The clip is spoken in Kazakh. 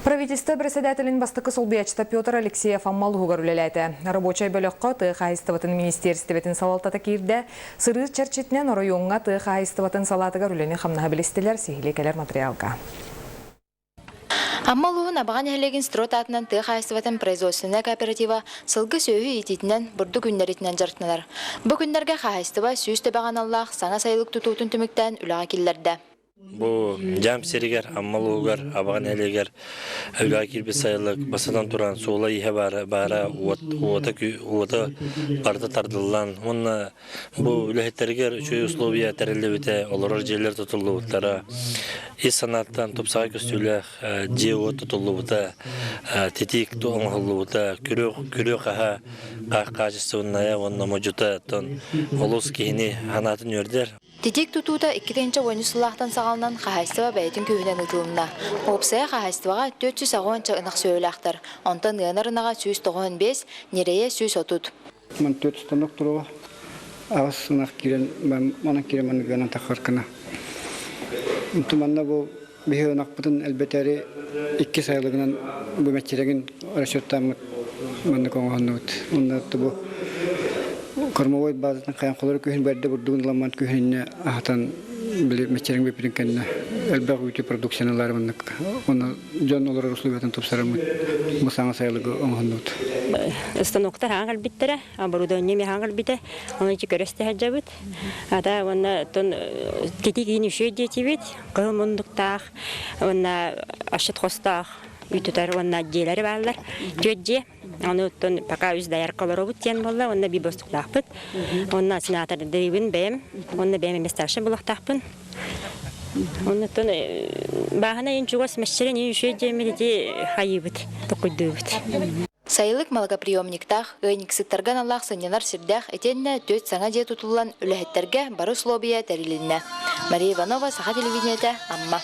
Правительство председателин бастыкы солбиячта Петр Алексеев аммалугар үлеләйті. Рабочай бөліққа тыға айыстыватын министерстветин салалтата кирде, сыры чарчетінен орайонға тыға айыстыватын салатыгар үлені қамнаға білістілер сейлекелер материалға. Аммалуын абаған әлеген строт атынан тыға айыстыватын производственная кооператива сылғы сөйі ететінен бұрды күннерітінен жартынылар. Бұл күннерге қайыстыва сүйісті баған Аллах саңа сайлық тұтуытын түміктен үліға келдерді. Бу жам серигер, аммалугар, абаган элегер, өлга кирби сайылык, басадан туран сула ihe бара уота барда тардылан. Онна бу үлехеттеригер үчөй условия тәрелебите, олорор жерлер тутулубуттара. Ис санаттан тупсага көстүлэх, жео тутулубута, тетик тоңхолубута, күрөк аха качествонная, онна можута тон олус кихини ханатын өрдер. Тетик тутууда 2-нче ойны сулақтан сағалынан қағайстыва бәйтін күйінен ұтылымна. Опсая қағайстываға 400 ағуанча ынақ сөйліқтір. Онтан ұянарынаға 195, нерeye 130. Мен 400 тонық тұруға. Ағыз ынақ керен, оның керен мәні ғанан тақырқына. Ұнтыманна бұл бейі ынақ бұтын әлбетәрі 2 сайлығынан бұл мәтчереген расчеттамы мәні қоңғанды бұд. Онда бұл Кормовой базатын қаян қолары көйін бәрді бұрдығын ламан көйінне ағатан мәтчерің бепірін кәніне әлбәқ өте продукциялары мұндық. Оны жон олар ұслыбетін тұпсарымын бұл саңа сайлығы оңғанды бұд. Станоктар аңғал біттірі, оборудование аңғал бітті, оны че көресті әджа бұд. Ада оны тетик ені үші деті бет, қыл мұндықтақ, оны ашыт қостақ, үйтітар оны дейлері бағылар, жөдде. Оны пока үз даяр колору бұттен болды, оны би бостықтақпыд. Оны сенатор дәребін бәйім, оны бәйім емес таршы бұлықтақпын. Оны бағына ең жүгос мәшчерен ең үші демеледе хайы бұд, тұқыды бұд. Сайылык малгоприемниктах, гайниксыктарган Аллах сынянар сирдах этенне 4 саңа де тутулан үләхеттерге бары условия тәрилинне. Мария Иванова, Саха телевидениеде, Амма.